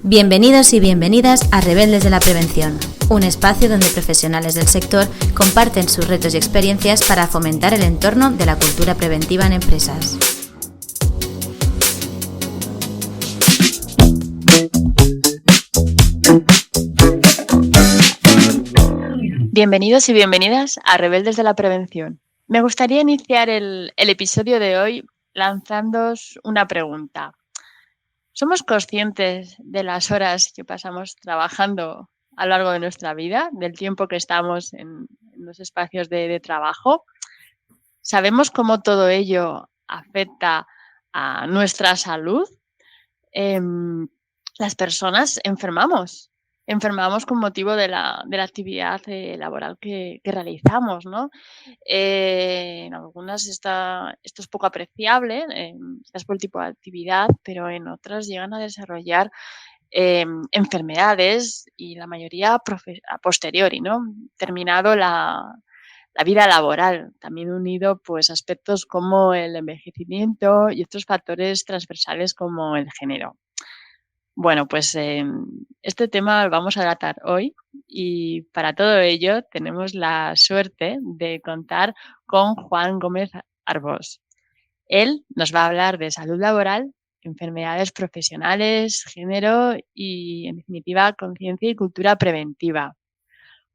Bienvenidos y bienvenidas a Rebeldes de la Prevención, un espacio donde profesionales del sector comparten sus retos y experiencias para fomentar el entorno de la cultura preventiva en empresas. Bienvenidos y bienvenidas a Rebeldes de la Prevención. Me gustaría iniciar el episodio de hoy lanzándoos una pregunta. ¿Somos conscientes de las horas que pasamos trabajando a lo largo de nuestra vida, del tiempo que estamos en los espacios de trabajo? ¿Sabemos cómo todo ello afecta a nuestra salud? Las personas enfermamos con motivo de la actividad laboral que realizamos, ¿no? En algunas esto es poco apreciable, quizás por el tipo de actividad, pero en otras llegan a desarrollar enfermedades y la mayoría a posteriori, ¿no? Terminado la vida laboral, también unido pues aspectos como el envejecimiento y otros factores transversales como el género. Bueno, pues este tema lo vamos a tratar hoy y para todo ello tenemos la suerte de contar con Juan Gómez Arbós. Él nos va a hablar de salud laboral, enfermedades profesionales, género y, en definitiva, conciencia y cultura preventiva.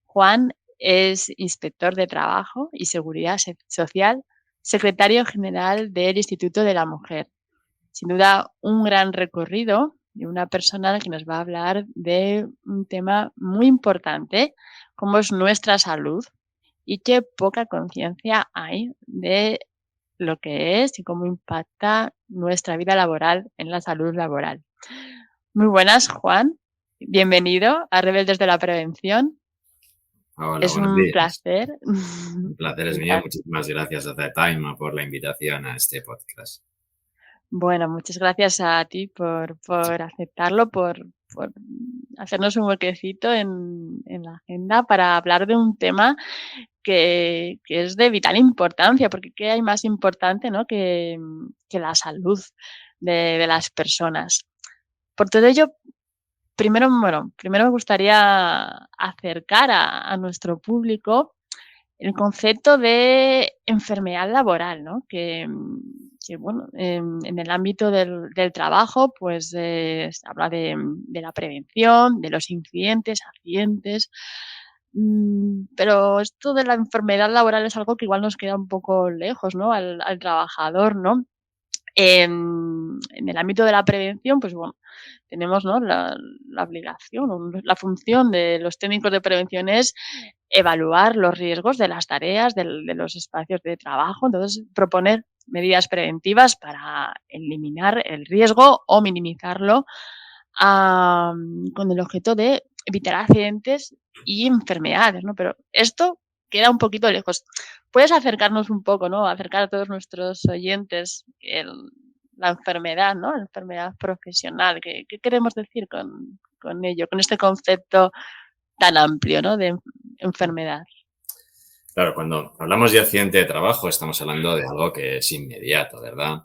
Juan es inspector de Trabajo y Seguridad Social, secretario general del Instituto de la Mujer. Sin duda, un gran recorrido de una persona que nos va a hablar de un tema muy importante, como es nuestra salud, y qué poca conciencia hay de lo que es y cómo impacta nuestra vida laboral en la salud laboral. Muy buenas, Juan. Bienvenido a Rebeldes de la Prevención. Hola, es un días. Placer. Un placer es mío. Muchísimas gracias a The Time por la invitación a este podcast. Bueno, muchas gracias a ti por aceptarlo, por hacernos un huequecito en la agenda para hablar de un tema que es de vital importancia, porque ¿qué hay más importante, ¿no? que la salud de las personas? Por todo ello, primero me gustaría acercar a nuestro público el concepto de enfermedad laboral, ¿no? Que bueno, en el ámbito del trabajo, pues se habla de la prevención, de los incidentes, accidentes, pero esto de la enfermedad laboral es algo que igual nos queda un poco lejos, ¿no? Al trabajador, ¿no? En el ámbito de la prevención, pues bueno, tenemos, ¿no? la obligación, la función de los técnicos de prevención es evaluar los riesgos de las tareas, de los espacios de trabajo, entonces proponer medidas preventivas para eliminar el riesgo o minimizarlo con el objeto de evitar accidentes y enfermedades, ¿no? Pero esto queda un poquito lejos. ¿Puedes acercarnos un poco, ¿no? Acercar a todos nuestros oyentes la enfermedad, ¿no? La enfermedad profesional. ¿Qué queremos decir con ello, con este concepto tan amplio, ¿no? De enfermedad? Claro, cuando hablamos de accidente de trabajo estamos hablando de algo que es inmediato, ¿verdad?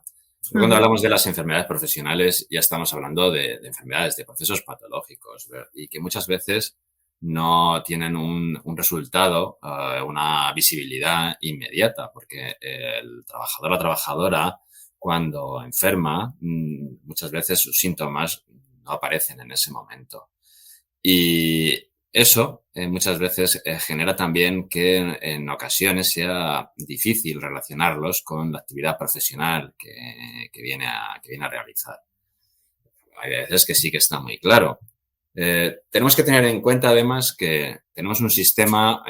Cuando hablamos de las enfermedades profesionales ya estamos hablando de enfermedades, de procesos patológicos y que muchas veces no tienen un resultado, una visibilidad inmediata, porque el trabajador o la trabajadora cuando enferma muchas veces sus síntomas no aparecen en ese momento. Y eso muchas veces genera también que en ocasiones sea difícil relacionarlos con la actividad profesional que viene a realizar. Hay veces que sí que está muy claro. Tenemos que tener en cuenta además que tenemos un sistema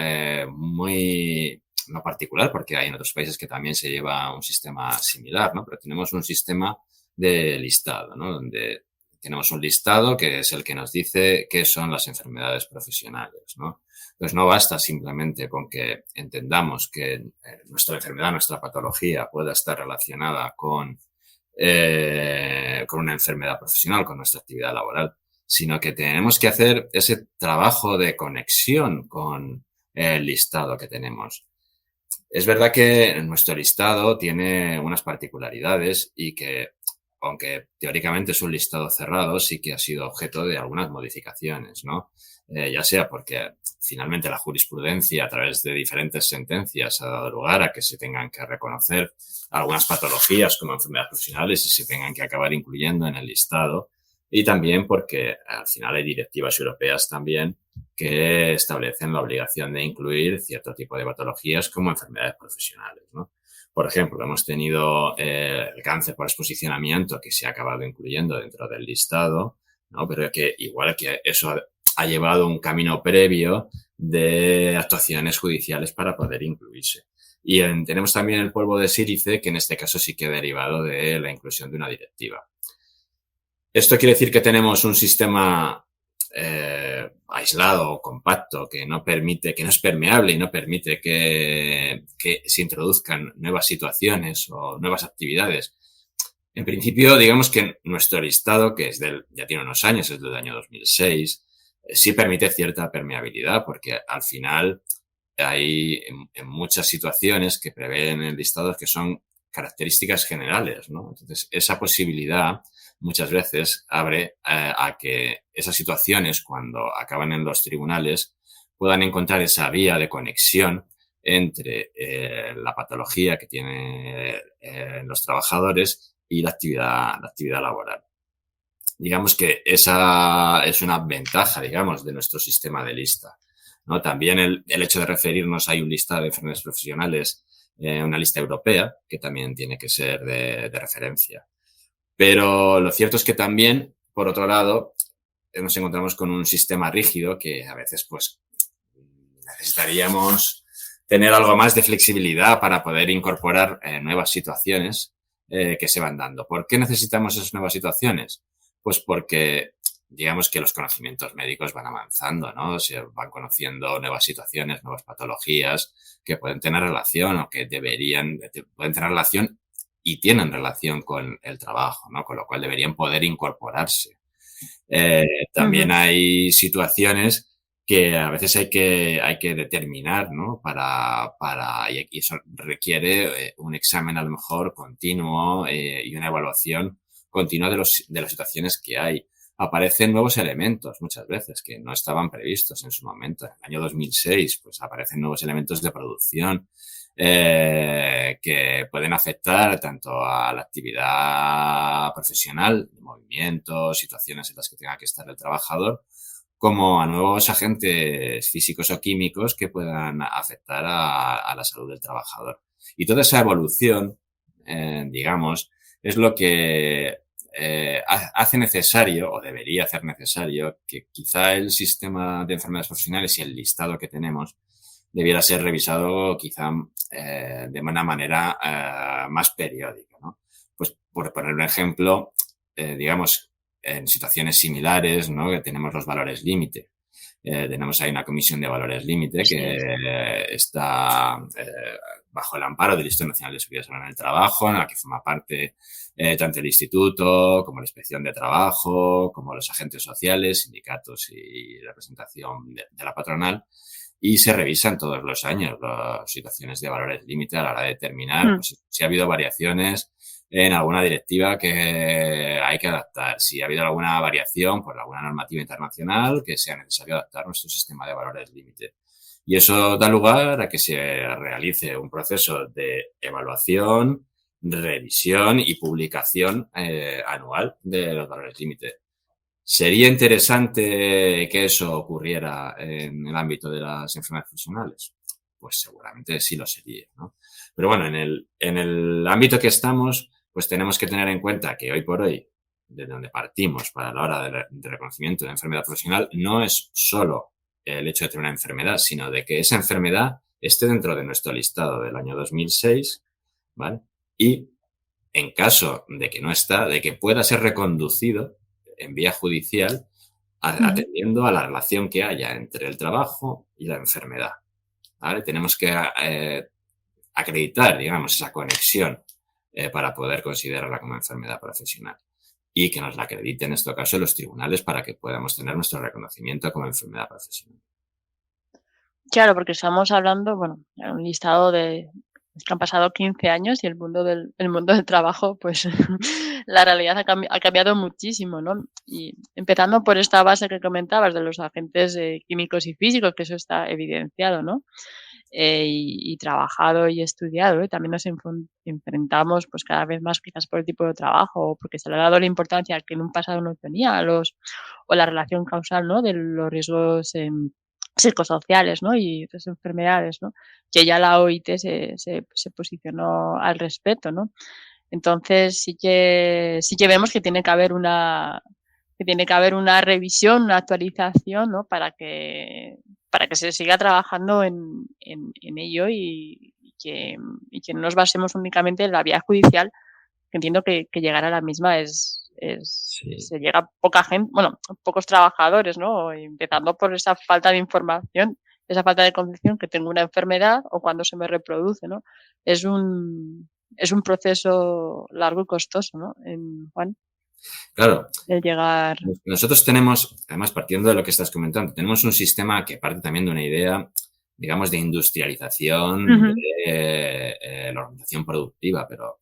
muy no particular, porque hay en otros países que también se lleva un sistema similar, ¿no? Pero tenemos un sistema de listado, ¿no? Donde tenemos un listado que es el que nos dice qué son las enfermedades profesionales, ¿no? Entonces no basta simplemente con que entendamos que nuestra enfermedad, nuestra patología pueda estar relacionada con una enfermedad profesional, con nuestra actividad laboral, sino que tenemos que hacer ese trabajo de conexión con el listado que tenemos. Es verdad que nuestro listado tiene unas particularidades y que aunque teóricamente es un listado cerrado, sí que ha sido objeto de algunas modificaciones, ¿no? Ya sea porque finalmente la jurisprudencia, a través de diferentes sentencias, ha dado lugar a que se tengan que reconocer algunas patologías como enfermedades profesionales y se tengan que acabar incluyendo en el listado. Y también porque al final hay directivas europeas también que establecen la obligación de incluir cierto tipo de patologías como enfermedades profesionales, ¿no? Por ejemplo, hemos tenido el cáncer por exposicionamiento que se ha acabado incluyendo dentro del listado, ¿no? Pero que igual que eso ha llevado un camino previo de actuaciones judiciales para poder incluirse. Y tenemos también el polvo de sílice, que en este caso sí que ha derivado de la inclusión de una directiva. Esto quiere decir que tenemos un sistema aislado o compacto que no permite, que no es permeable y no permite que se introduzcan nuevas situaciones o nuevas actividades. En principio, digamos que nuestro listado, que es ya tiene unos años, es del año 2006, sí permite cierta permeabilidad porque al final hay en muchas situaciones que prevén el listado que son características generales, ¿no? Entonces, esa posibilidad muchas veces abre a que esas situaciones, cuando acaban en los tribunales, puedan encontrar esa vía de conexión entre la patología que tienen los trabajadores y la actividad laboral. Digamos que esa es una ventaja, digamos, de nuestro sistema de lista, ¿no? También el hecho de referirnos, hay un listado de enfermedades profesionales, una lista europea, que también tiene que ser de referencia. Pero lo cierto es que también, por otro lado, nos encontramos con un sistema rígido que a veces, pues, necesitaríamos tener algo más de flexibilidad para poder incorporar nuevas situaciones que se van dando. ¿Por qué necesitamos esas nuevas situaciones? Pues porque, digamos que los conocimientos médicos van avanzando, ¿no? Se van conociendo nuevas situaciones, nuevas patologías que pueden tener relación o que pueden tener relación y tienen relación con el trabajo, ¿no? Con lo cual deberían poder incorporarse. También hay situaciones que a veces hay que determinar, ¿no? Y eso requiere un examen a lo mejor continuo y una evaluación continua de las situaciones que hay. Aparecen nuevos elementos muchas veces que no estaban previstos en su momento. En el año 2006, pues aparecen nuevos elementos de producción que pueden afectar tanto a la actividad profesional, movimientos, situaciones en las que tenga que estar el trabajador, como a nuevos agentes físicos o químicos que puedan afectar a la salud del trabajador. Y toda esa evolución, digamos, es lo que hace necesario, o debería hacer necesario, que quizá el sistema de enfermedades profesionales y el listado que tenemos debiera ser revisado quizá de una manera más periódica, ¿no? Pues por poner un ejemplo, digamos, en situaciones similares, ¿no? Que tenemos los valores límite. Tenemos ahí una comisión de valores límite que está bajo el amparo del Instituto Nacional de Seguridad Social en el Trabajo, en la que forma parte tanto el Instituto como la Inspección de Trabajo, como los agentes sociales, sindicatos y representación de la patronal. Y se revisan todos los años las situaciones de valores límite a la hora de determinar pues, si ha habido variaciones en alguna directiva que hay que adaptar, si ha habido alguna variación por alguna normativa internacional que sea necesario adaptar nuestro sistema de valores límite. Y eso da lugar a que se realice un proceso de evaluación, revisión y publicación anual de los valores límite. ¿Sería interesante que eso ocurriera en el ámbito de las enfermedades profesionales? Pues seguramente sí lo sería, ¿no? Pero bueno, en el ámbito que estamos, pues tenemos que tener en cuenta que hoy por hoy, de donde partimos para la hora de reconocimiento de enfermedad profesional, no es solo el hecho de tener una enfermedad, sino de que esa enfermedad esté dentro de nuestro listado del año 2006, ¿vale? Y en caso de que no está, de que pueda ser reconducido en vía judicial, atendiendo a la relación que haya entre el trabajo y la enfermedad, ¿vale? Tenemos que acreditar, digamos, esa conexión para poder considerarla como enfermedad profesional y que nos la acrediten en este caso los tribunales para que podamos tener nuestro reconocimiento como enfermedad profesional. Claro, porque estamos hablando, bueno, de un listado de Es que han pasado 15 años y el mundo del trabajo, pues la realidad ha cambiado muchísimo, ¿no? Y empezando por esta base que comentabas de los agentes químicos y físicos, que eso está evidenciado, ¿no? Y trabajado y estudiado, ¿eh? También nos enfrentamos pues cada vez más quizás por el tipo de trabajo o porque se le ha dado la importancia que en un pasado no tenía o la relación causal, ¿no? De los riesgos psicosociales, ¿no? Y otras enfermedades, ¿no? Que ya la OIT se posicionó al respecto, ¿no? Entonces sí que vemos que tiene que haber una revisión, una actualización, ¿no? Para que se siga trabajando en ello y que no nos basemos únicamente en la vía judicial, que entiendo que llegar a la misma Sí. se llega a poca gente, bueno, pocos trabajadores, ¿no? Empezando por esa falta de información, esa falta de concepción que tengo una enfermedad o cuando se me reproduce, ¿no? Es un proceso largo y costoso, ¿no? Juan, Claro, el llegar. nosotros tenemos, además partiendo de lo que estás comentando, tenemos un sistema que parte también de una idea, digamos, de industrialización Ujú, de la organización productiva, pero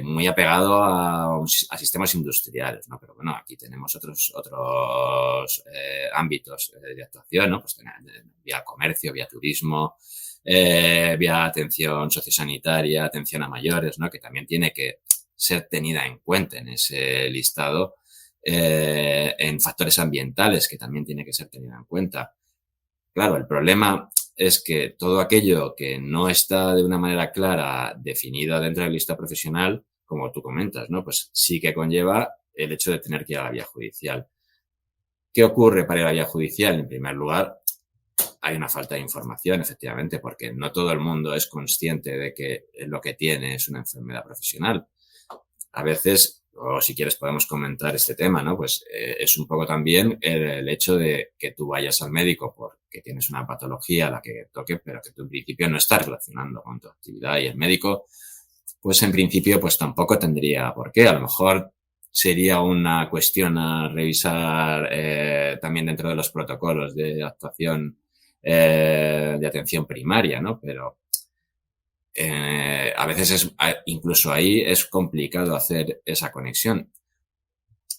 muy apegado a sistemas industriales, ¿no? Pero bueno, aquí tenemos otros ámbitos de actuación, ¿no? Pues vía comercio, vía turismo, vía atención sociosanitaria, atención a mayores, ¿no? Que también tiene que ser tenida en cuenta en ese listado, en factores ambientales, que también tiene que ser tenida en cuenta. Claro, el problema es que todo aquello que no está de una manera clara definido dentro de la lista profesional, como tú comentas, ¿no? Pues sí que conlleva el hecho de tener que ir a la vía judicial. ¿Qué ocurre para ir a la vía judicial? En primer lugar, hay una falta de información, efectivamente, porque no todo el mundo es consciente de que lo que tiene es una enfermedad profesional. A veces, o si quieres podemos comentar este tema, ¿no? Pues es un poco también el hecho de que tú vayas al médico porque tienes una patología a la que toque, pero que tú en principio no estás relacionando con tu actividad y el médico, pues en principio pues tampoco tendría por qué. A lo mejor sería una cuestión a revisar también dentro de los protocolos de actuación de atención primaria, ¿no? Pero a veces incluso ahí es complicado hacer esa conexión.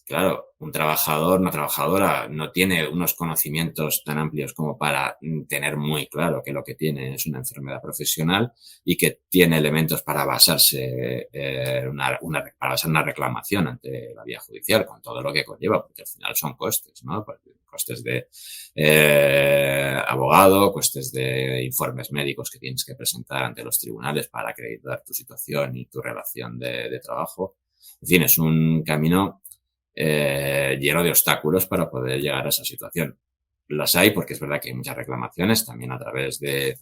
Claro, un trabajador, una trabajadora no tiene unos conocimientos tan amplios como para tener muy claro que lo que tiene es una enfermedad profesional y que tiene elementos para basarse para basar una reclamación ante la vía judicial con todo lo que conlleva, porque al final son costes, ¿no? Costes de abogado, costes de informes médicos que tienes que presentar ante los tribunales para acreditar tu situación y tu relación de trabajo. En fin, es un camino lleno de obstáculos para poder llegar a esa situación. Las hay porque es verdad que hay muchas reclamaciones, también a través de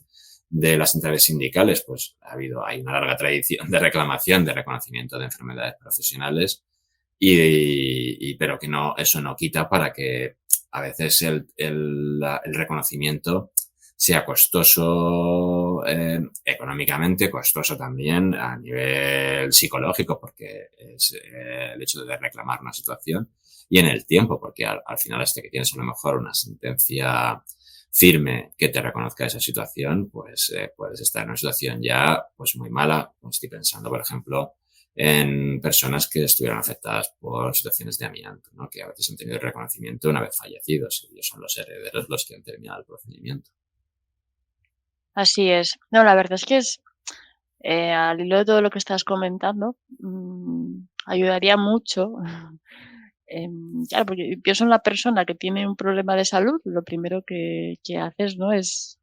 las centrales sindicales, pues hay una larga tradición de reclamación, de reconocimiento de enfermedades profesionales, pero que no, eso no quita para que a veces el reconocimiento sea costoso económicamente, costoso también a nivel psicológico, porque es el hecho de reclamar una situación, y en el tiempo, porque al final que tienes a lo mejor una sentencia firme que te reconozca esa situación, pues puedes estar en una situación ya pues muy mala. Estoy pensando, por ejemplo, en personas que estuvieron afectadas por situaciones de amianto, ¿no? Que a veces han tenido el reconocimiento una vez fallecidos y ellos son los herederos los que han terminado el procedimiento. Así es. No, la verdad es que al hilo de todo lo que estás comentando, ayudaría mucho. Claro, porque pienso en la persona que tiene un problema de salud, lo primero que haces, ¿no? Es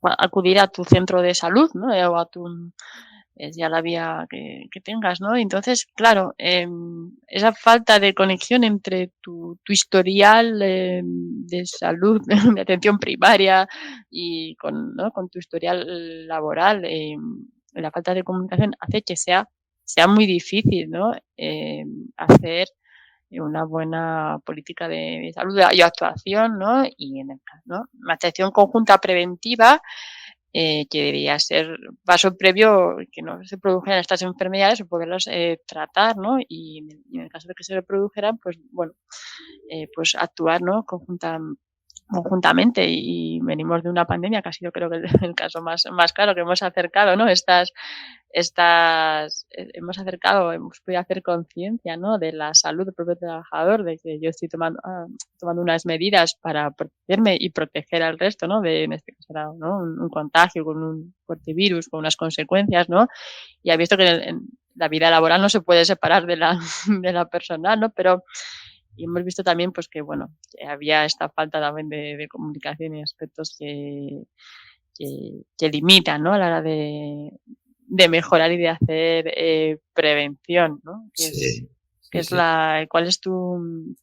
acudir a tu centro de salud, ¿no? O a tu, es ya la vía que tengas, ¿no? Entonces, claro, esa falta de conexión entre tu historial de salud, de atención primaria y ¿no? con tu historial laboral, la falta de comunicación hace que sea muy difícil, ¿no? Hacer una buena política de salud y actuación, ¿no? Y en el caso, ¿no? Una actuación conjunta preventiva que debería ser paso previo que no se produjeran estas enfermedades o poderlas tratar, ¿no? Y en el caso de que se reprodujeran, pues bueno, pues actuar, ¿no? conjuntamente y venimos de una pandemia que ha sido, creo que el caso más claro, que hemos acercado, ¿no? Hemos acercado, hemos podido hacer conciencia, ¿no? De la salud del propio trabajador, de que yo estoy tomando unas medidas para protegerme y proteger al resto, ¿no? En este caso era, ¿no? Un contagio con un fuerte virus, con unas consecuencias, ¿no? Y ha visto que en la vida laboral no se puede separar de la, de la personal, ¿no? Pero y hemos visto también, pues que bueno, que había esta falta también de comunicación y aspectos que limitan, ¿no? A la hora de mejorar y de hacer prevención, ¿no? Sí, Que sí, es sí. ¿cuál es tu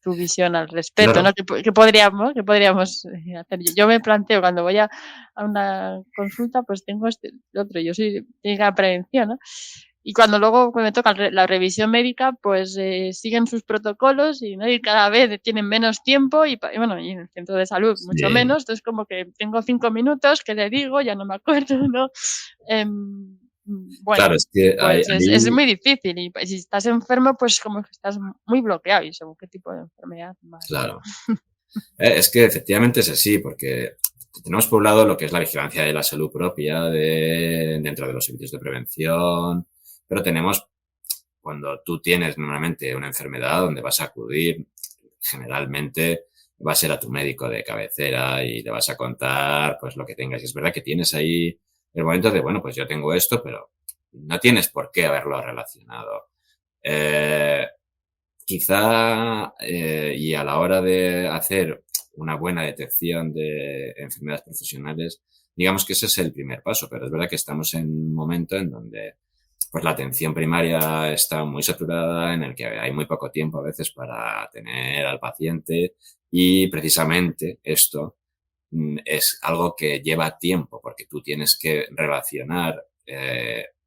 visión al respecto, Claro, ¿no? ¿Qué podríamos hacer? Yo me planteo cuando voy a una consulta, pues tengo este otro, yo soy técnica de prevención, ¿no? Y cuando luego me toca la revisión médica, pues siguen sus protocolos y, ¿no? Y cada vez tienen menos tiempo y bueno, y en el centro de salud mucho sí. menos. Entonces como que tengo 5 minutos, ¿qué le digo? Ya no me acuerdo, ¿no? Claro, Bueno, es que pues es ahí muy difícil y si estás enfermo, pues como que estás muy bloqueado y según qué tipo de enfermedad más, ¿no? claro. Es que efectivamente es así, porque tenemos por un lado lo que es la vigilancia de la salud propia dentro de los servicios de prevención, pero tenemos cuando tú tienes normalmente una enfermedad donde vas a acudir, generalmente va a ser a tu médico de cabecera y le vas a contar pues lo que tengas. Y es verdad que tienes ahí el momento de, bueno, pues yo tengo esto, pero no tienes por qué haberlo relacionado. Eh, Quizá, y a la hora de hacer una buena detección de enfermedades profesionales, digamos que ese es el primer paso, pero es verdad que estamos en un momento en donde pues la atención primaria está muy saturada, en el que hay muy poco tiempo a veces para tener al paciente y precisamente esto es algo que lleva tiempo porque tú tienes que relacionar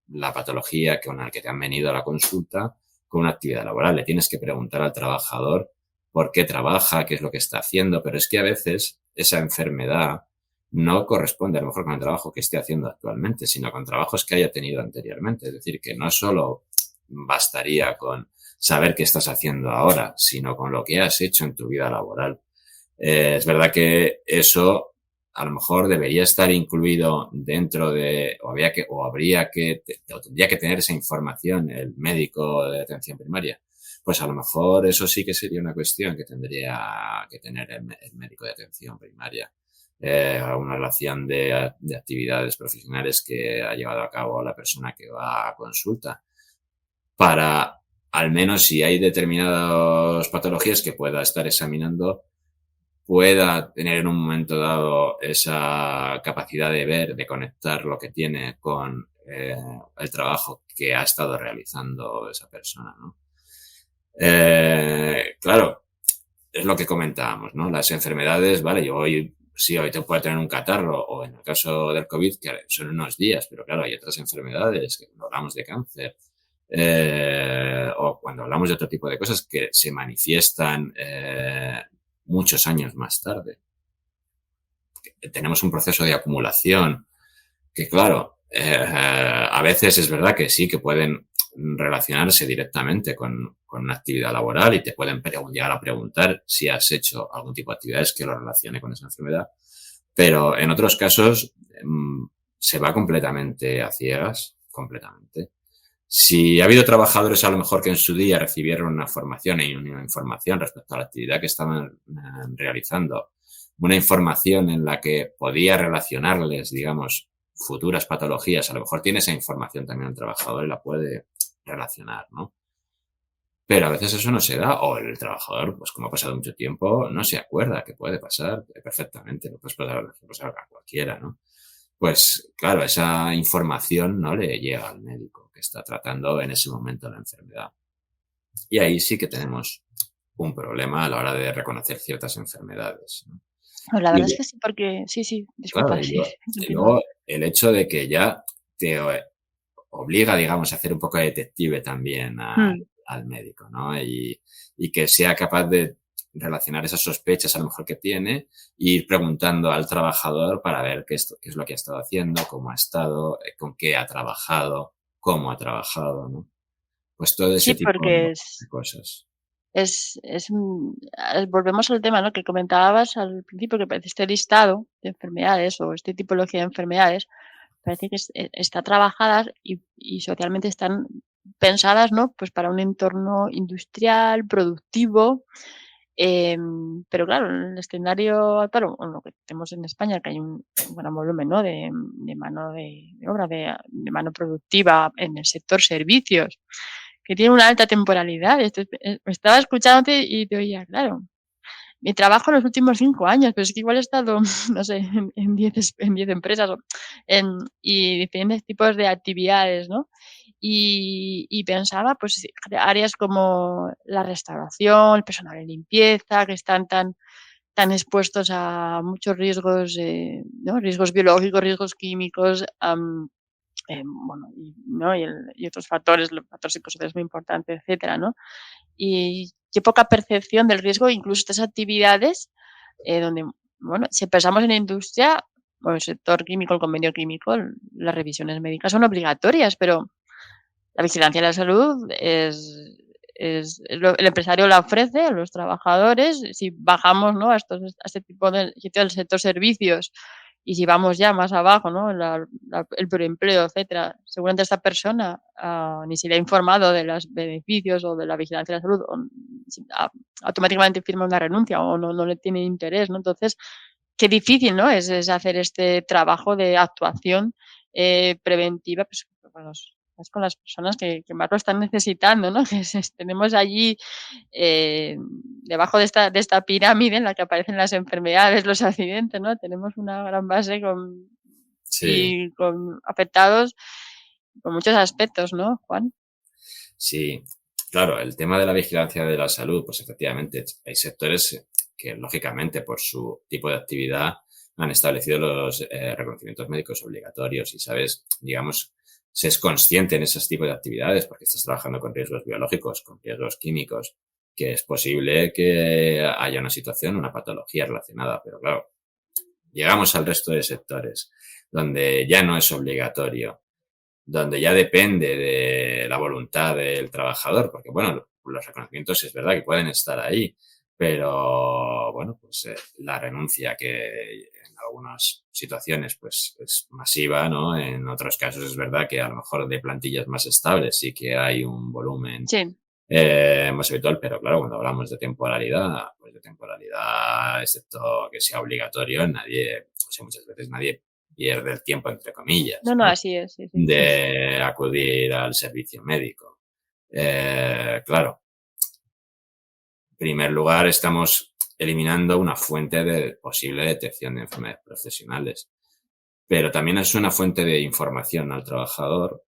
la patología con la que te han venido a la consulta con una actividad laboral. Le tienes que preguntar al trabajador por qué trabaja, qué es lo que está haciendo, pero es que a veces esa enfermedad no corresponde a lo mejor con el trabajo que esté haciendo actualmente, sino con trabajos que haya tenido anteriormente. Es decir, que no solo bastaría con saber qué estás haciendo ahora, sino con lo que has hecho en tu vida laboral. Es verdad que eso a lo mejor debería estar incluido dentro de, o habría que, o tendría que tener esa información el médico de atención primaria. Pues a lo mejor eso sí que sería una cuestión que tendría que tener el médico de atención primaria. Una relación de actividades profesionales que ha llevado a cabo la persona que va a consulta para, al menos si hay determinadas patologías que pueda estar examinando, pueda tener en un momento dado esa capacidad de ver, de conectar lo que tiene con el trabajo que ha estado realizando esa persona, ¿no? Claro, es lo que comentábamos, ¿no? Las enfermedades, vale, yo hoy, sí, hoy te puede tener un catarro o en el caso del COVID, que son unos días, pero claro, hay otras enfermedades, que cuando hablamos de cáncer, o cuando hablamos de otro tipo de cosas que se manifiestan muchos años más tarde. Tenemos un proceso de acumulación que, claro, a veces es verdad que sí, que pueden relacionarse directamente con una actividad laboral y te pueden llegar a preguntar si has hecho algún tipo de actividades que lo relacione con esa enfermedad. Pero en otros casos se va completamente a ciegas, completamente. Si ha habido trabajadores a lo mejor que en su día recibieron una formación y una información respecto a la actividad que estaban realizando, una información en la que podía relacionarles, digamos, futuras patologías, a lo mejor tiene esa información también el trabajador y la puede relacionar, ¿no? Pero a veces eso no se da, o el trabajador, pues como ha pasado mucho tiempo, no se acuerda que puede pasar perfectamente, lo puede pasar a cualquiera, ¿no? Pues claro, esa información no le llega al médico que está tratando en ese momento la enfermedad. Y ahí sí que tenemos un problema a la hora de reconocer ciertas enfermedades, ¿no? Pues la verdad es Y que sí, porque sí, claro, disculpa, sí, y continúa. luego el hecho de que ya te obliga, digamos, a hacer un poco de detective también Mm. al médico, ¿no? Y que sea capaz de relacionar esas sospechas a lo mejor que tiene e ir preguntando al trabajador para ver qué es lo que ha estado haciendo, cómo ha estado, con qué ha trabajado, cómo ha trabajado, ¿no? Pues todo ese Sí, tipo porque de cosas. volvemos al tema, ¿no?, que comentabas al principio, que parece este listado de enfermedades o esta tipología de enfermedades, parece que está trabajadas y socialmente están pensadas, ¿no?, pues para un entorno industrial, productivo, pero claro, en el escenario actual, o lo que tenemos en España, que hay un gran volumen, ¿no?, de mano de obra, de mano productiva en el sector servicios, que tiene una alta temporalidad. Estaba escuchándote y te oía, claro, mi trabajo en los últimos 5 años, pero es que igual he estado, no sé, en 10 empresas y diferentes tipos de actividades, ¿no? Y pensaba, pues, sí, áreas como la restauración, el personal de limpieza, que están tan expuestos a muchos riesgos, ¿no? Riesgos biológicos, riesgos químicos, bueno, y otros factores, los factores psicosociales muy importantes, etcétera, ¿no? Y qué poca percepción del riesgo, incluso estas actividades, donde, bueno, si pensamos en la industria o el sector químico, el convenio químico, las revisiones médicas son obligatorias, pero la vigilancia de la salud el empresario la ofrece a los trabajadores. Si bajamos, ¿no?, a este tipo de sitio del sector servicios, y si vamos ya más abajo, ¿no?, el preempleo, etcétera, seguramente esta persona ni se le ha informado de los beneficios o de la vigilancia de la salud, o automáticamente firma una renuncia o no le tiene interés, ¿no? Entonces, qué difícil, ¿no?, es hacer este trabajo de actuación preventiva, pues, con las personas que más lo están necesitando, ¿no? Que tenemos allí, debajo de esta pirámide en la que aparecen las enfermedades, los accidentes, ¿no? Tenemos una gran base Sí, con afectados con muchos aspectos, ¿no, Juan? sí. Claro, el tema de la vigilancia de la salud, pues efectivamente hay sectores que lógicamente por su tipo de actividad han establecido los reconocimientos médicos obligatorios y, sabes, digamos, se es consciente en esos tipos de actividades porque estás trabajando con riesgos biológicos, con riesgos químicos, que es posible que haya una situación, una patología relacionada, pero claro, llegamos al resto de sectores donde ya no es obligatorio, donde ya depende de la voluntad del trabajador, porque bueno, los reconocimientos es verdad que pueden estar ahí, pero bueno, pues la renuncia que en algunas situaciones pues es masiva, ¿no? En otros casos es verdad que a lo mejor de plantillas más estables sí que hay un volumen Sí. más habitual, pero claro, cuando hablamos de temporalidad, pues de temporalidad, excepto que sea obligatorio, nadie, o sea, muchas veces nadie pierde el tiempo, entre comillas, No, ¿no?, así es, sí, sí. de acudir al servicio médico. Claro, en primer lugar estamos eliminando una fuente de posible detección de enfermedades profesionales, pero también es una fuente de información al trabajador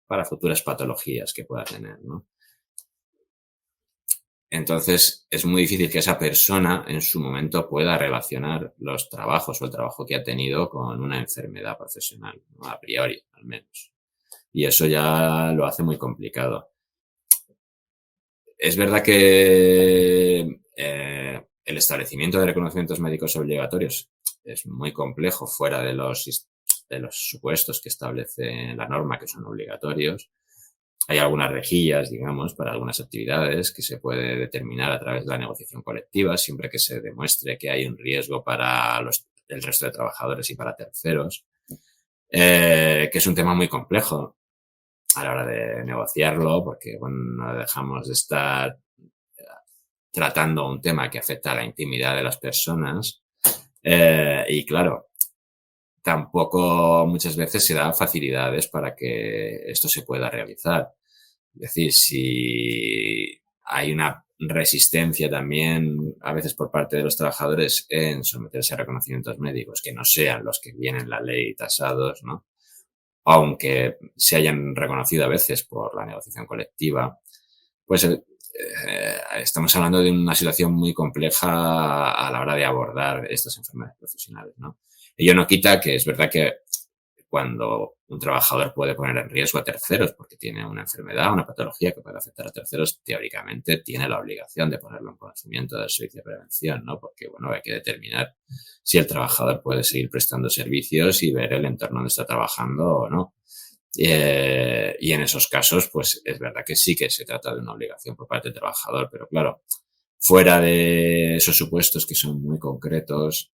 para futuras patologías que pueda tener, ¿no? Entonces, es muy difícil que esa persona en su momento pueda relacionar los trabajos o el trabajo que ha tenido con una enfermedad profesional, ¿no?, a priori, al menos. Y eso ya lo hace muy complicado. Es verdad que el establecimiento de reconocimientos médicos obligatorios es muy complejo fuera de los supuestos que establece la norma, que son obligatorios. Hay algunas rejillas, digamos, para algunas actividades que se puede determinar a través de la negociación colectiva, siempre que se demuestre que hay un riesgo para el resto de trabajadores y para terceros, que es un tema muy complejo a la hora de negociarlo, porque bueno, no dejamos de estar tratando un tema que afecta a la intimidad de las personas y claro, tampoco muchas veces se dan facilidades para que esto se pueda realizar. Es decir, si hay una resistencia también a veces por parte de los trabajadores en someterse a reconocimientos médicos que no sean los que vienen en la ley tasados, ¿no?, aunque se hayan reconocido a veces por la negociación colectiva, pues estamos hablando de una situación muy compleja a la hora de abordar estas enfermedades profesionales, ¿no? Ello no quita que es verdad que cuando un trabajador puede poner en riesgo a terceros porque tiene una enfermedad, una patología que puede afectar a terceros, teóricamente tiene la obligación de ponerlo en conocimiento del servicio de prevención, ¿no? Porque, bueno, hay que determinar si el trabajador puede seguir prestando servicios y ver el entorno donde está trabajando o no. Y en esos casos, pues es verdad que sí que se trata de una obligación por parte del trabajador, pero claro, fuera de esos supuestos que son muy concretos,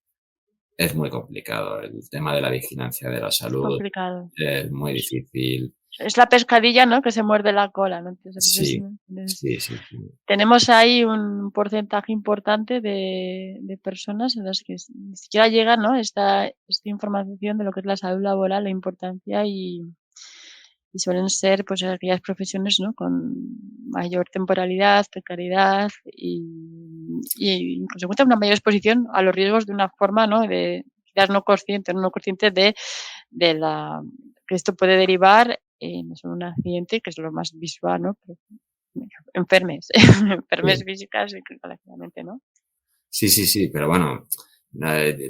es muy complicado. El tema de la vigilancia de la salud Complicado. es muy difícil. Es la pescadilla, ¿no?, que se muerde la cola, ¿no? Entonces, Sí. tenemos ahí un porcentaje importante de personas en las que ni siquiera llega, ¿no?, esta información de lo que es la salud laboral, la importancia y suelen ser pues aquellas profesiones, ¿no?, con mayor temporalidad, precariedad y en consecuencia una mayor exposición a los riesgos de una forma, ¿no?, de quizás no consciente de la que esto puede derivar en un accidente, que es lo más visual, ¿no?, enfermes Sí. físicas y relativamente, ¿no? Sí, pero bueno,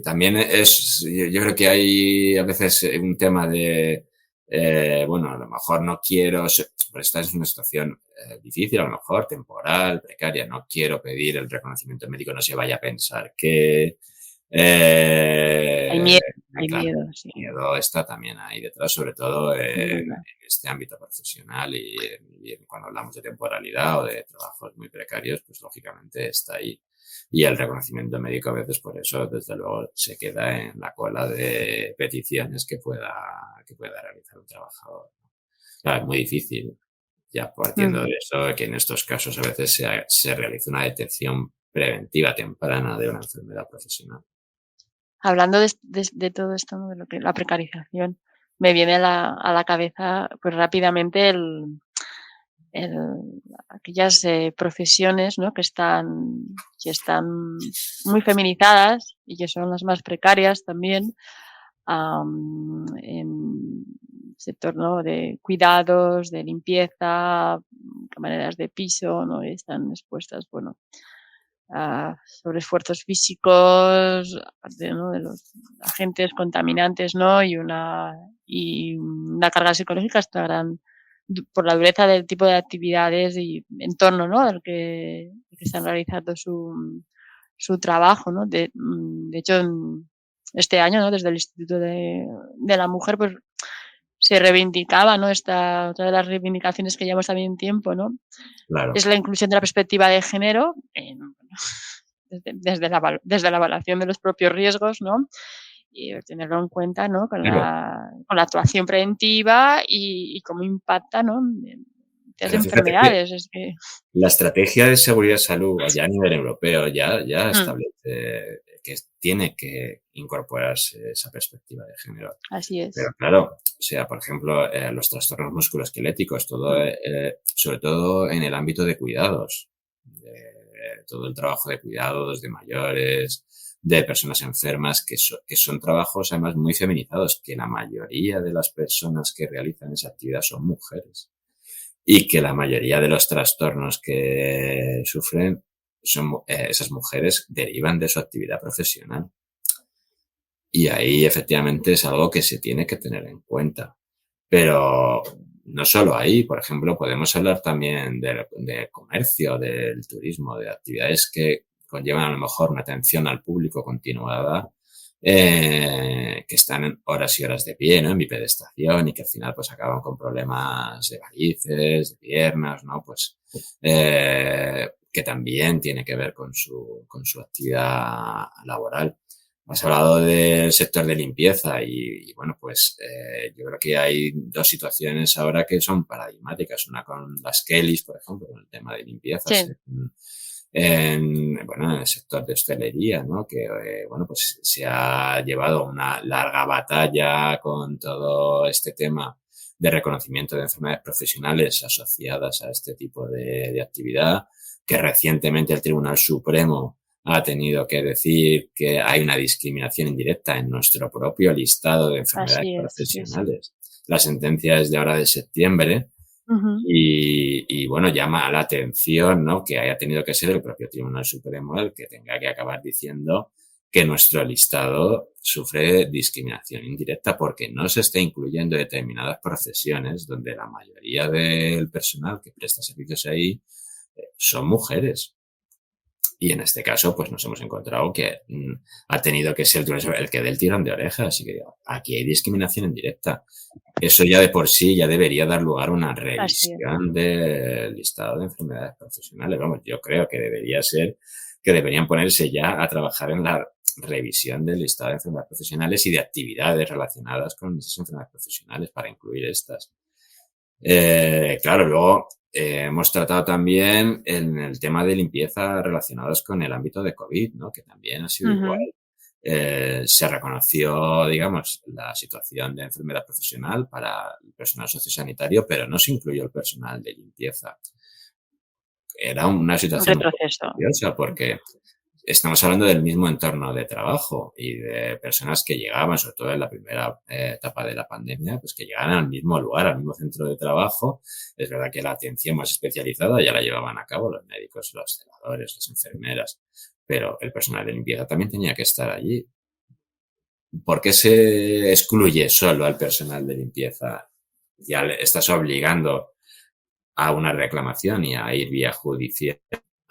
también yo creo que hay a veces un tema de, bueno, a lo mejor no quiero, pero esta es una situación difícil, a lo mejor temporal, precaria, no quiero pedir el reconocimiento médico, no se vaya a pensar que, Hay eh, claro, miedo, sí, el miedo está también ahí detrás, sobre todo sin en duda. este ámbito profesional y cuando hablamos de temporalidad o de trabajos muy precarios, pues lógicamente está ahí. Y el reconocimiento médico a veces por eso, desde luego, se queda en la cola de peticiones que pueda realizar un trabajador. Claro, es muy difícil, ya partiendo de eso, que en estos casos a veces se realiza una detección preventiva temprana de una enfermedad profesional. Hablando de todo esto, ¿no?, de lo que la precarización, me viene a la cabeza pues rápidamente el aquellas profesiones, ¿no?, que están muy feminizadas y que son las más precarias también, en sector, ¿no?, de cuidados, de limpieza, camareras de piso, ¿no?, están expuestas, bueno, a sobreesfuerzos físicos, aparte, ¿no?, de los agentes contaminantes, ¿no?, y una carga psicológica hasta gran por la dureza del tipo de actividades y entorno, ¿no?, del que están realizando su trabajo, ¿no? De hecho, este año, ¿no?, desde el Instituto de la Mujer, pues se reivindicaba, ¿no?, otra de las reivindicaciones que llevamos también tiempo, ¿no?, Claro, es la inclusión de la perspectiva de género desde la evaluación de los propios riesgos, ¿no?, y tenerlo en cuenta, ¿no?, con claro. la actuación preventiva y cómo impacta, ¿no?, en las Pero fíjate que enfermedades. Es que la estrategia de seguridad y salud, allá a nivel europeo, ya establece que tiene que incorporarse esa perspectiva de género. así Pero es. claro, o sea, por ejemplo, los trastornos musculoesqueléticos, sobre todo en el ámbito de cuidados, todo el trabajo de cuidados de mayores, de personas enfermas, que son trabajos además muy feminizados, que la mayoría de las personas que realizan esa actividad son mujeres y que la mayoría de los trastornos que sufren esas mujeres derivan de su actividad profesional. Y ahí efectivamente es algo que se tiene que tener en cuenta. Pero no solo ahí, por ejemplo, podemos hablar también de comercio, del turismo, de actividades que conllevan a lo mejor una atención al público continuada, que están en horas y horas de pie, ¿no?, en bipedestación y que al final pues acaban con problemas de varices, de piernas, ¿no? Pues que también tiene que ver con su actividad laboral. Has hablado del sector de limpieza y bueno, pues yo creo que hay dos situaciones ahora que son paradigmáticas. Una con las Kellys, por ejemplo, con el tema de limpiezas Sí, en el sector de hostelería, ¿no? Que, bueno, pues se ha llevado una larga batalla con todo este tema de reconocimiento de enfermedades profesionales asociadas a este tipo de actividad, que recientemente el Tribunal Supremo ha tenido que decir que hay una discriminación indirecta en nuestro propio listado de enfermedades así es, sí, sí. profesionales. La sentencia es de ahora de septiembre Ujú. y bueno, llama la atención, ¿no?, que haya tenido que ser el propio Tribunal Supremo el que tenga que acabar diciendo que nuestro listado sufre discriminación indirecta porque no se está incluyendo determinadas profesiones donde la mayoría del personal que presta servicios ahí son mujeres. Y en este caso, pues nos hemos encontrado que ha tenido que ser el que dé el tirón de orejas. Y que aquí hay discriminación indirecta. Eso ya de por sí ya debería dar lugar a una revisión del listado de enfermedades profesionales. Vamos, yo creo que debería ser que deberían ponerse ya a trabajar en la revisión del listado de enfermedades profesionales y de actividades relacionadas con esas enfermedades profesionales para incluir estas. Claro, luego hemos tratado también en el tema de limpieza relacionados con el ámbito de COVID, ¿no? Que también ha sido igual. Se reconoció, digamos, la situación de enfermedad profesional para el personal sociosanitario, pero no se incluyó el personal de limpieza. Era una situación un poco curiosa porque estamos hablando del mismo entorno de trabajo y de personas que llegaban, sobre todo en la primera etapa de la pandemia, pues que llegaban al mismo lugar, al mismo centro de trabajo. Es verdad que la atención más especializada ya la llevaban a cabo los médicos, los celadores, las enfermeras, pero el personal de limpieza también tenía que estar allí. ¿Por qué se excluye solo al personal de limpieza? Ya le estás obligando a una reclamación y a ir vía judicial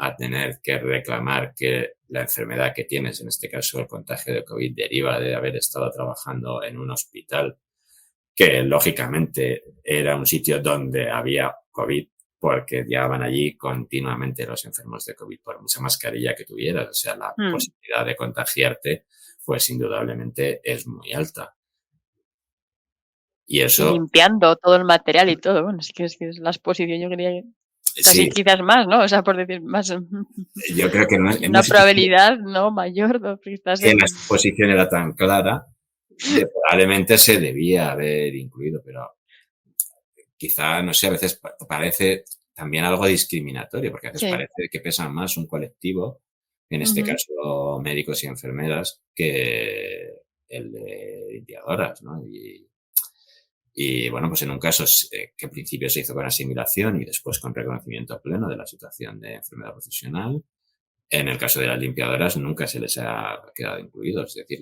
a tener que reclamar que la enfermedad que tienes, en este caso el contagio de COVID, deriva de haber estado trabajando en un hospital que lógicamente era un sitio donde había COVID porque llegaban allí continuamente los enfermos de COVID por mucha mascarilla que tuvieras. O sea, la posibilidad de contagiarte, pues indudablemente es muy alta. Y eso... Y limpiando todo el material y todo. Bueno, sí que es la exposición, yo quería casi quizás más, ¿no? O sea, por decir más. Yo creo que no es una probabilidad no mayor. ¿No? Que la exposición era tan clara, probablemente se debía haber incluido, pero quizá, no sé, a veces parece también algo discriminatorio, porque a veces parece que pesa más un colectivo, en este caso médicos y enfermeras, que el de limpiadoras, ¿no? Y bueno, pues en un caso que en principio se hizo con asimilación y después con reconocimiento pleno de la situación de enfermedad profesional, en el caso de las limpiadoras nunca se les ha quedado incluido, es decir,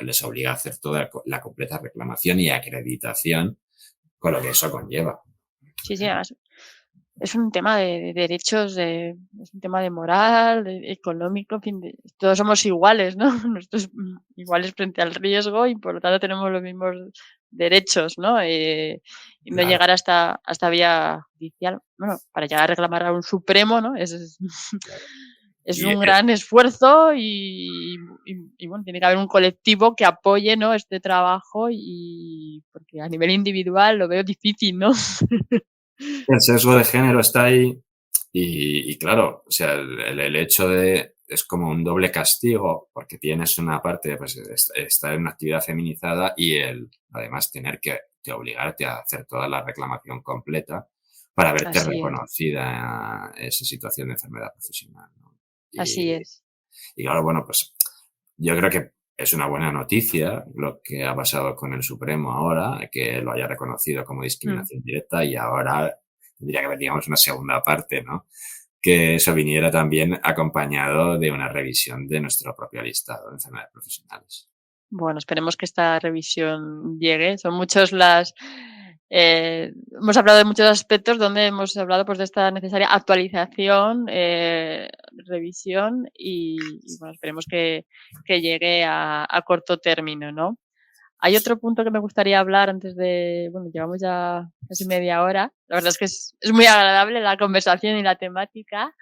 les obliga a hacer toda la completa reclamación y acreditación con lo que eso conlleva. Sí, es un tema de derechos, es un tema de moral, económico, en fin, todos somos iguales, ¿no? Nosotros iguales frente al riesgo y por lo tanto tenemos los mismos derechos, ¿no? Y no llegar hasta vía judicial, bueno, para llegar a reclamar a un supremo, ¿no? Es un gran esfuerzo y bueno, tiene que haber un colectivo que apoye, ¿no? Este trabajo y porque a nivel individual lo veo difícil, ¿no? El sesgo de género está ahí y claro, o sea, el hecho de es como un doble castigo porque tienes una parte, pues estar en una actividad feminizada y además tener que obligarte a hacer toda la reclamación completa para verte reconocida esa situación de enfermedad profesional, ¿no? Así es. Y claro, bueno, pues yo creo que es una buena noticia lo que ha pasado con el Supremo ahora, que lo haya reconocido como discriminación directa y ahora tendría que haber, digamos, una segunda parte, ¿no? Que eso viniera también acompañado de una revisión de nuestro propio listado de enfermedades profesionales. Bueno, esperemos que esta revisión llegue. Son muchos hemos hablado de muchos aspectos donde hemos hablado pues de esta necesaria actualización, revisión y bueno, esperemos que llegue a corto término, ¿no? Hay otro punto que me gustaría hablar antes de, bueno, llevamos ya casi media hora. La verdad es que es muy agradable la conversación y la temática.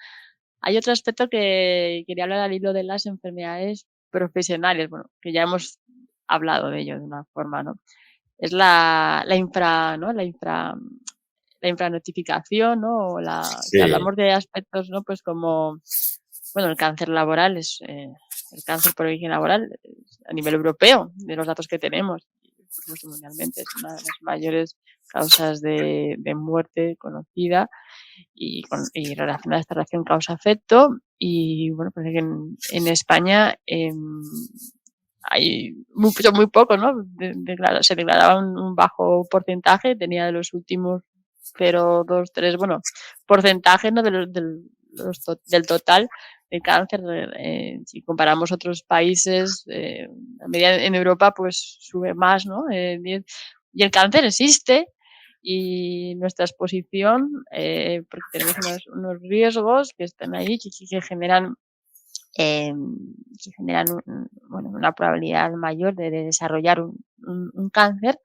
Hay otro aspecto que quería hablar al hilo de las enfermedades profesionales, bueno, que ya hemos hablado de ello de una forma, ¿no? Es la infranotificación, ¿no? Que hablamos de aspectos, ¿no? Pues como, bueno, el cáncer laboral es el cáncer por origen laboral a nivel europeo, de los datos que tenemos, mundialmente es una de las mayores causas de muerte conocida y relacionada a esta relación causa-efecto. Y bueno, parece que en España hay muy poco, ¿no? Se declaraba un bajo porcentaje, tenía de los últimos 0, 2, 3, bueno, porcentaje, ¿no? Del total de cáncer. Si comparamos otros países, la media en Europa pues sube más, ¿no? Y el cáncer existe y nuestra exposición, porque tenemos unos riesgos que están ahí, que generan bueno, una probabilidad mayor de desarrollar un cáncer.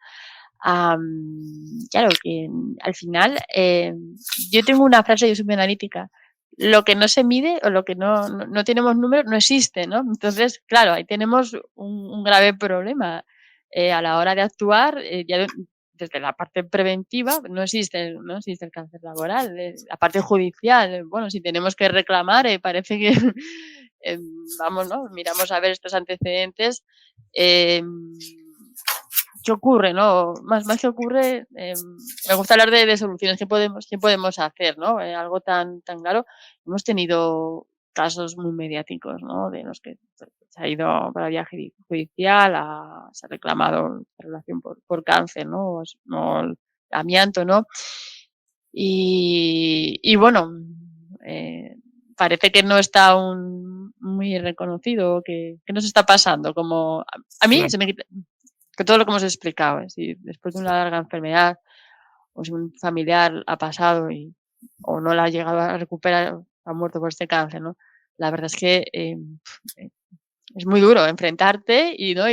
Claro, que al final yo tengo una frase, yo soy muy analítica, lo que no se mide o lo que no tenemos números no existe, ¿no? Entonces, claro, ahí tenemos un grave problema a la hora de actuar, ya desde la parte preventiva no existe el cáncer laboral. La parte judicial, bueno, si tenemos que reclamar, parece que vamos, ¿no? Miramos a ver estos antecedentes. ¿Qué ocurre, no? Más que ocurre, me gusta hablar de soluciones. ¿Qué podemos hacer, no? Algo tan claro. Hemos tenido casos muy mediáticos, ¿no? De los que se ha ido para vía judicial, se ha reclamado relación por cáncer, ¿no? O el amianto, ¿no? Y bueno, parece que no está aún muy reconocido. ¿Qué nos está pasando? Como a mí Claro. se me quita que todo lo que hemos explicado, si después de una larga enfermedad o si un familiar ha pasado o no la ha llegado a recuperar, ha muerto por este cáncer, ¿no? La verdad es que es muy duro enfrentarte ¿no?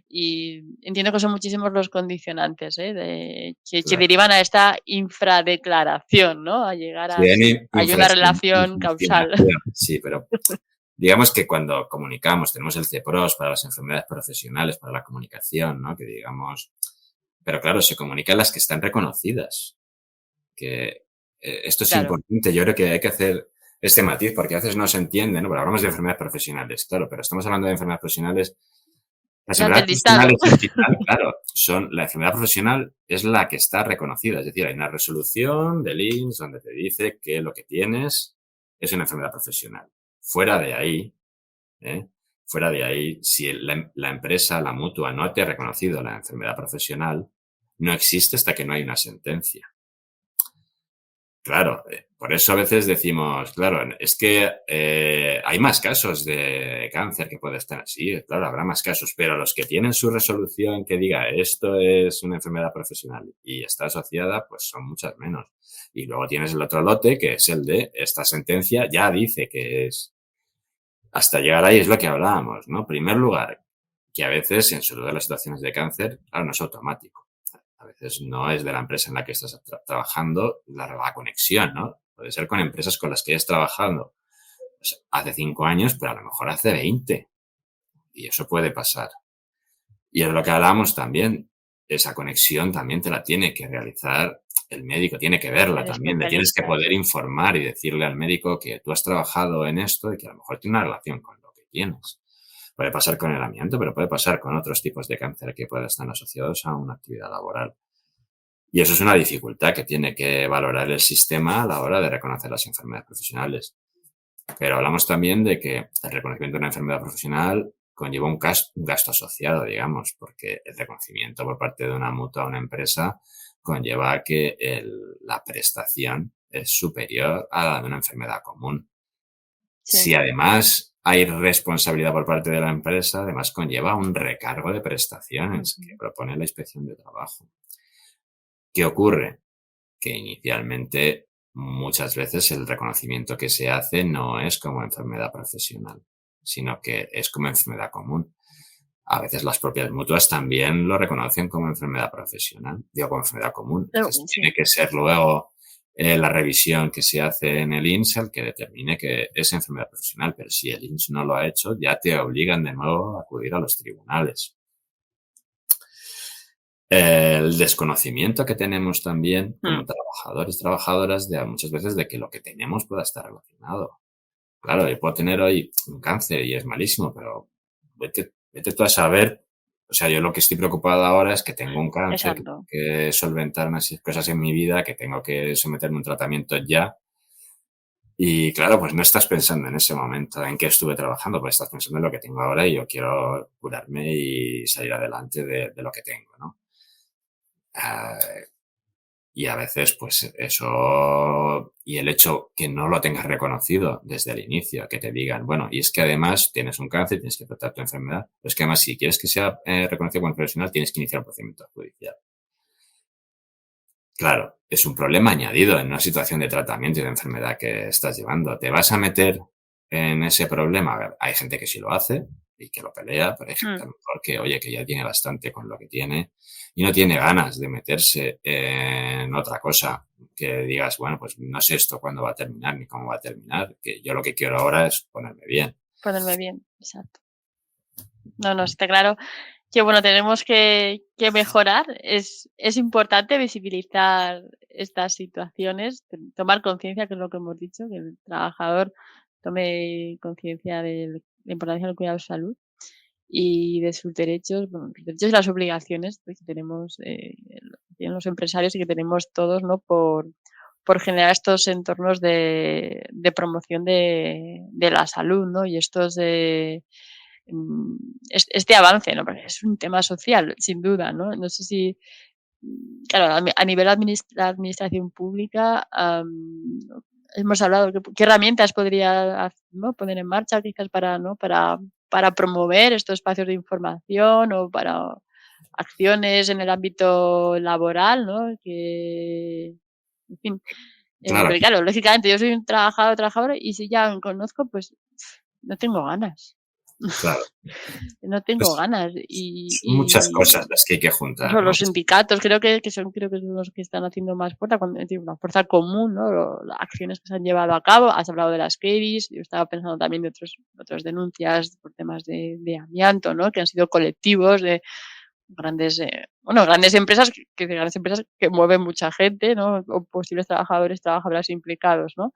Y entiendo que son muchísimos los condicionantes que Claro. derivan a esta infradeclaración, ¿no? A llegar Sí, hay una relación causal. sí, pero digamos que cuando comunicamos, tenemos el CEPROS para las enfermedades profesionales, para la comunicación, ¿no? Que digamos, pero claro, se comunican las que están reconocidas. Que esto es Claro. importante. Yo creo que hay que hacer este matiz porque a veces no se entiende, ¿no? Pero hablamos de enfermedades profesionales, claro, pero estamos hablando de enfermedades profesionales. Las Las del enfermedades listado. profesionales al final, claro, la enfermedad profesional es la que está reconocida. Es decir, hay una resolución del INSS donde te dice que lo que tienes es una enfermedad profesional. Fuera de ahí, ¿eh? Fuera de ahí, si la empresa, la mutua, no te ha reconocido la enfermedad profesional, no existe hasta que no hay una sentencia. Claro, por eso a veces decimos, claro, es que hay más casos de cáncer que puede estar así, claro, habrá más casos, pero los que tienen su resolución que diga esto es una enfermedad profesional y está asociada, pues son muchas menos. Y luego tienes el otro lote que es el de esta sentencia ya dice que es. Hasta llegar ahí es lo que hablábamos, ¿no? En primer lugar, que a veces en sobre todo las situaciones de cáncer, claro, no es automático. A veces no es de la empresa en la que estás trabajando la conexión, ¿no? Puede ser con empresas con las que hayas trabajado pues, hace 5 años, pero a lo mejor hace 20. Y eso puede pasar. Y es lo que hablábamos también. Esa conexión también te la tiene que realizar el médico, tiene que verla El también. Le tienes que especialista. poder informar y decirle al médico que tú has trabajado en esto y que a lo mejor tiene una relación con lo que tienes. Puede pasar con el amianto, pero puede pasar con otros tipos de cáncer que puedan estar asociados a una actividad laboral. Y eso es una dificultad que tiene que valorar el sistema a la hora de reconocer las enfermedades profesionales. Pero hablamos también de que el reconocimiento de una enfermedad profesional conlleva un gasto asociado, digamos, porque el reconocimiento por parte de una mutua a una empresa conlleva que la prestación es superior a la de una enfermedad común. Sí. Si además hay responsabilidad por parte de la empresa, además conlleva un recargo de prestaciones que propone la Inspección de Trabajo. ¿Qué ocurre? Que inicialmente muchas veces el reconocimiento que se hace no es como enfermedad profesional, sino que es como enfermedad común. A veces las propias mutuas también lo reconocen como enfermedad profesional, digo, como enfermedad común. Entonces Sí. tiene que ser luego la revisión que se hace en el INSS el que determine que es enfermedad profesional, pero si el INSS no lo ha hecho, ya te obligan de nuevo a acudir a los tribunales. El desconocimiento que tenemos también como trabajadores, trabajadoras, muchas veces de que lo que tenemos pueda estar relacionado. Claro, yo puedo tener hoy un cáncer y es malísimo, pero vete tú a saber. O sea, yo lo que estoy preocupado ahora es que tengo un cáncer, que tengo Exacto. que solventar unas cosas en mi vida, que tengo que someterme a un tratamiento ya. Y claro, pues no estás pensando en ese momento en que estuve trabajando, pues estás pensando en lo que tengo ahora y yo quiero curarme y salir adelante de lo que tengo, ¿no? Y a veces, pues eso, y el hecho que no lo tengas reconocido desde el inicio, que te digan, bueno, y es que además tienes un cáncer, tienes que tratar tu enfermedad, pero es que además si quieres que sea reconocido como profesional, tienes que iniciar un procedimiento judicial. claro, es un problema añadido en una situación de tratamiento y de enfermedad que estás llevando. ¿Te vas a meter en ese problema? A ver, hay gente que sí lo hace y que lo pelea, pero hay gente Mm, a lo mejor que, oye, que ya tiene bastante con lo que tiene y no tiene ganas de meterse en otra cosa. Que digas, bueno, pues no sé esto cuándo va a terminar ni cómo va a terminar, que yo lo que quiero ahora es ponerme bien. ponerme bien, exacto. No, no, está claro que, bueno, tenemos que mejorar. Es importante visibilizar estas situaciones, tomar conciencia, que es lo que hemos dicho, que el trabajador tome conciencia de la importancia del cuidado de salud y de sus derechos, bueno, los derechos y las obligaciones pues, que tenemos, tienen los empresarios y que tenemos todos, ¿no? Por generar estos entornos de promoción de la salud, ¿no? Y estos este avance, ¿no? Porque es un tema social, sin duda, ¿no? No sé si, claro, a nivel la administración pública, hemos hablado, ¿qué herramientas podría ¿no? poner en marcha quizás para, ¿no? para promover estos espacios de información o para acciones en el ámbito laboral, ¿no? Que, en fin, Claro, porque claro, lógicamente yo soy un trabajador, trabajadora y si ya me conozco, pues no tengo ganas. claro. No tengo Pues ganas son muchas cosas y las que hay que juntar, eso, ¿no? los sindicatos creo que son los que están haciendo más fuerza, cuando es decir, una fuerza común, ¿no? Las acciones que se han llevado a cabo. Has hablado de las Keris, yo estaba pensando también de otras denuncias por temas de amianto, ¿no? Que han sido colectivos de grandes, grandes empresas grandes empresas que mueven mucha gente, ¿no? O posibles trabajadores, trabajadoras implicados, ¿no?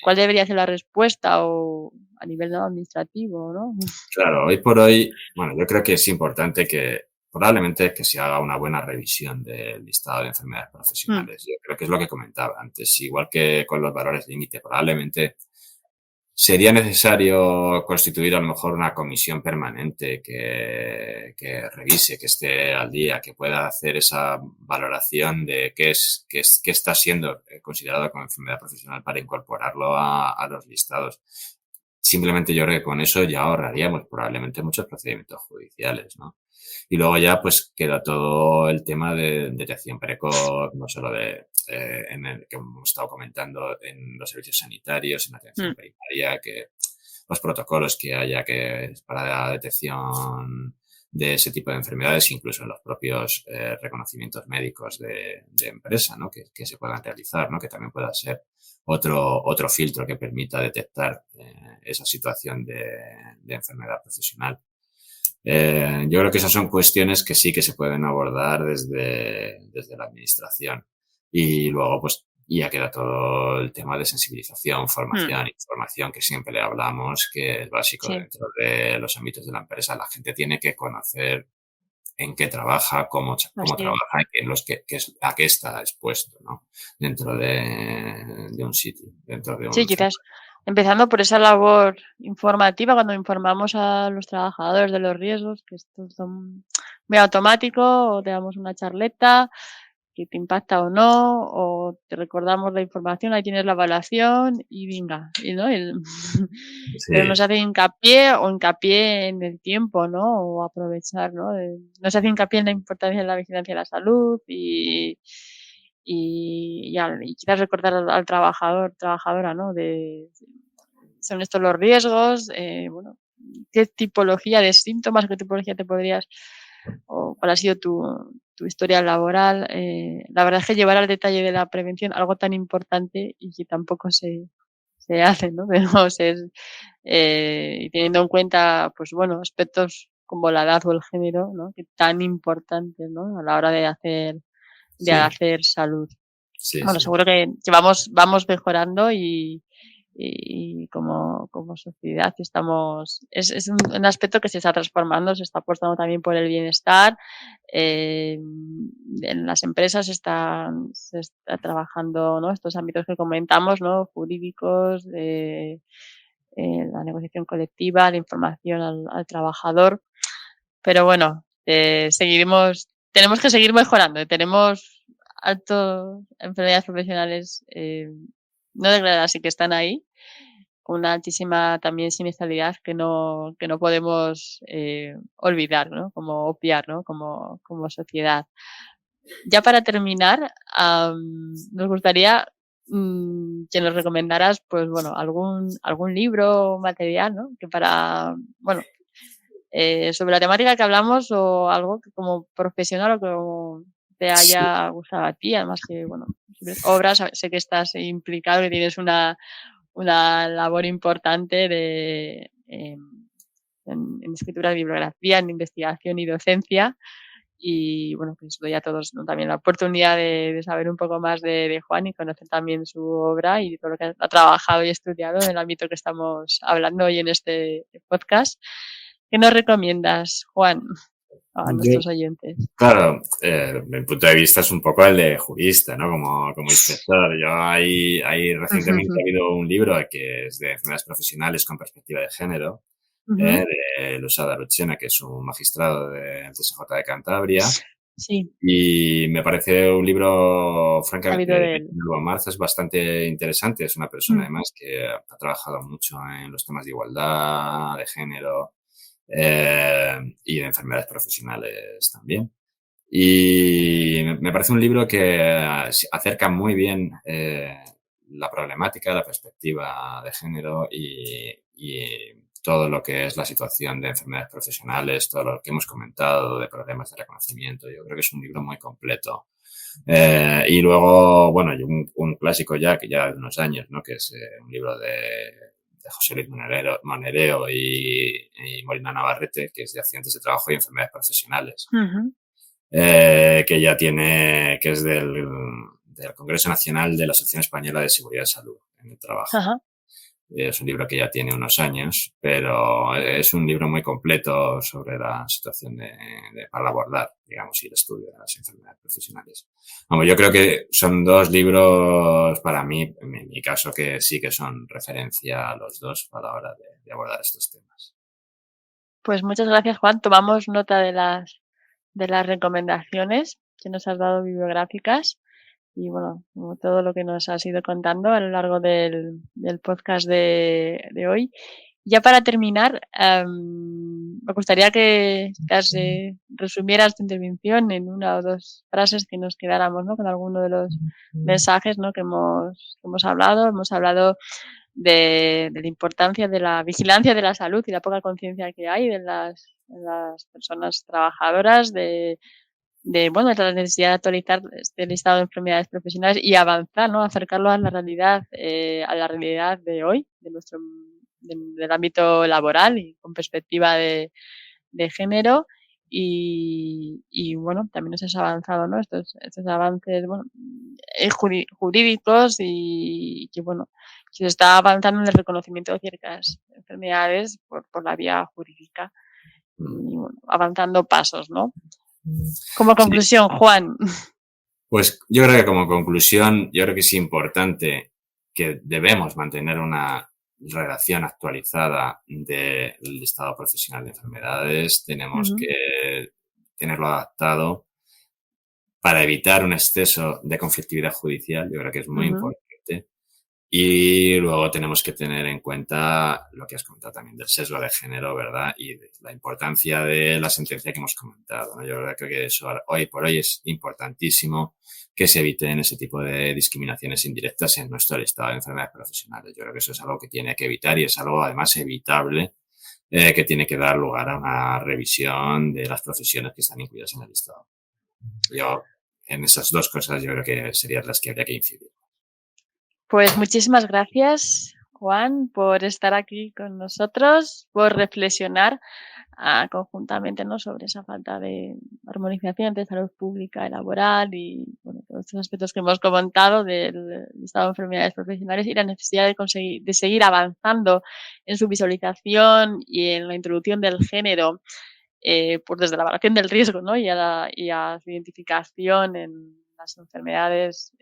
¿Cuál debería ser la respuesta o a nivel, ¿no? administrativo, ¿no? Claro, hoy por hoy, bueno, yo creo que es importante que probablemente que se haga una buena revisión del listado de enfermedades Mm, profesionales. Yo creo que es lo que comentaba antes, igual que con los valores límite, probablemente sería necesario constituir a lo mejor una comisión permanente que revise, que esté al día, que pueda hacer esa valoración de qué está siendo considerado como enfermedad profesional para incorporarlo a los listados. Simplemente yo creo que con eso ya ahorraríamos probablemente muchos procedimientos judiciales, ¿no? Y luego ya pues queda todo el tema de detección precoz, no solo en el que hemos estado comentando en los servicios sanitarios, en la atención mm, primaria, que los protocolos que haya que para la detección de ese tipo de enfermedades, incluso en los propios reconocimientos médicos de empresa, ¿no? Que se puedan realizar, ¿no? Que también pueda ser otro filtro que permita detectar esa situación de enfermedad profesional. Yo creo que esas son cuestiones que sí que se pueden abordar desde la administración. Y luego, pues, ya queda todo el tema de sensibilización, mm, formación, información, que siempre le hablamos, que es básico sí, dentro de los ámbitos de la empresa. La gente tiene que conocer en qué trabaja, cómo así es. trabaja y a qué está expuesto, ¿no? Dentro de un sitio, dentro de Sí, un quizás centro. empezando por esa labor informativa, cuando informamos a los trabajadores de los riesgos, que esto es muy automático, o te damos una charleta, que te impacta o no, o te recordamos la información, ahí tienes la evaluación y venga, y, ¿no? Pero no Sí, se hace hincapié en el tiempo, ¿no? O aprovechar, ¿no? No se hace hincapié en la importancia de la vigilancia de la salud y quizás recordar al trabajador, trabajadora, ¿no? Son estos los riesgos, bueno, qué tipología de síntomas, qué tipología te podrías, o cuál ha sido tu historia laboral. La verdad es que llevar al detalle de la prevención algo tan importante y que tampoco se hace, ¿no? Vemos y teniendo en cuenta, pues bueno, aspectos como la edad o el género, ¿no? Que tan importantes, ¿no? A la hora de sí, hacer salud. sí, Bueno, sí. seguro que vamos mejorando y como sociedad es un aspecto que se está transformando, se está apostando también por el bienestar. Eh, en las empresas se está trabajando, ¿no? Estos ámbitos que comentamos, ¿no? Jurídicos, la negociación colectiva, la información al trabajador. Pero bueno, tenemos que seguir mejorando. Tenemos altas enfermedades profesionales no declaradas y que están ahí, con una altísima también siniestralidad que no podemos olvidar, ¿no? Como obviar, ¿no? Como sociedad. ya para terminar, nos gustaría que nos recomendaras, pues bueno, algún libro o material, ¿no? Que sobre la temática que hablamos o algo que como profesional o como te haya gustado a ti, además que, bueno, obras, sé que estás implicado, que tienes una labor importante en escritura de bibliografía, en investigación y docencia. Y bueno, pues doy a todos, ¿no?, también la oportunidad de saber un poco más de Juan y conocer también su obra y todo lo que ha trabajado y estudiado en el ámbito que estamos hablando hoy en este podcast. ¿Qué nos recomiendas, Juan, a nuestros oyentes? Claro, mi punto de vista es un poco el de jurista, ¿no? Como inspector. Yo recientemente ha habido un libro que es de enfermedades profesionales con perspectiva de género, de Lusada Luchena, que es un magistrado del TSJ de Cantabria. Sí. Y me parece un libro, francamente, de Marza, es bastante interesante. Es una persona, además, que ha trabajado mucho en los temas de igualdad, de género y de enfermedades profesionales también. Y me parece un libro que acerca muy bien la problemática, la perspectiva de género y todo lo que es la situación de enfermedades profesionales, todo lo que hemos comentado de problemas de reconocimiento. Yo creo que es un libro muy completo. Y luego, bueno, un clásico ya, que ya de unos años, ¿no? Que es un libro de José Luis Monereo y Molina Navarrete, que es de accidentes de trabajo y enfermedades profesionales. Que ya tiene, que es del Congreso Nacional de la Asociación Española de Seguridad y Salud en el Trabajo. Es un libro que ya tiene unos años, pero es un libro muy completo sobre la situación para abordar, digamos, y el estudio de las enfermedades profesionales. Vamos, yo creo que son dos libros para mí, en mi caso, que sí que son referencia a los dos a la hora de abordar estos temas. Pues muchas gracias, Juan. Tomamos nota de las recomendaciones que nos has dado bibliográficas y bueno, todo lo que nos has ido contando a lo largo del podcast de hoy. Ya para terminar, me gustaría que resumieras tu intervención en una o dos frases, que nos quedáramos, ¿no?, con alguno de los mensajes, ¿no?, que hemos hablado. Hemos hablado de la importancia de la vigilancia de la salud y la poca conciencia que hay de las personas trabajadoras, de la necesidad de actualizar este listado de enfermedades profesionales y avanzar, ¿no?, acercarlo a la realidad de hoy, del ámbito laboral y con perspectiva de género. Y bueno, también nos has avanzado, ¿no?, estos avances, bueno, jurídicos y que, bueno, se está avanzando en el reconocimiento de ciertas enfermedades por la vía jurídica y, bueno, avanzando pasos, ¿no? Como conclusión, sí. Juan. Pues yo creo que como conclusión, yo creo que es importante que debemos mantener una redacción actualizada del listado profesional de enfermedades. Tenemos que tenerlo adaptado para evitar un exceso de conflictividad judicial. Yo creo que es muy importante. Y luego tenemos que tener en cuenta lo que has comentado también del sesgo de género, ¿verdad? Y de la importancia de la sentencia que hemos comentado, ¿no? Yo creo que eso hoy por hoy es importantísimo que se eviten ese tipo de discriminaciones indirectas en nuestro listado de enfermedades profesionales. Yo creo que eso es algo que tiene que evitar y es algo además evitable, que tiene que dar lugar a una revisión de las profesiones que están incluidas en el listado. Yo, en esas dos cosas, yo creo que serían las que habría que incidir. Pues muchísimas gracias, Juan, por estar aquí con nosotros, por reflexionar conjuntamente, ¿no?, sobre esa falta de armonización entre salud pública y laboral y, bueno, todos estos aspectos que hemos comentado del estado de enfermedades profesionales y la necesidad de seguir avanzando en su visualización y en la introducción del género, pues desde la evaluación del riesgo, ¿no?, y a su identificación en las enfermedades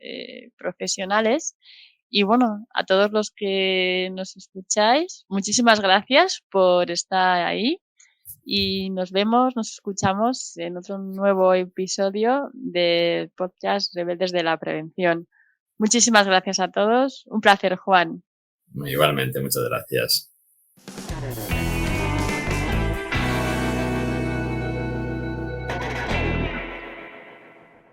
profesionales. Y bueno, a todos los que nos escucháis, muchísimas gracias por estar ahí y nos escuchamos en otro nuevo episodio del podcast Rebeldes de la Prevención. Muchísimas gracias a todos. Un placer, Juan. Igualmente, muchas gracias.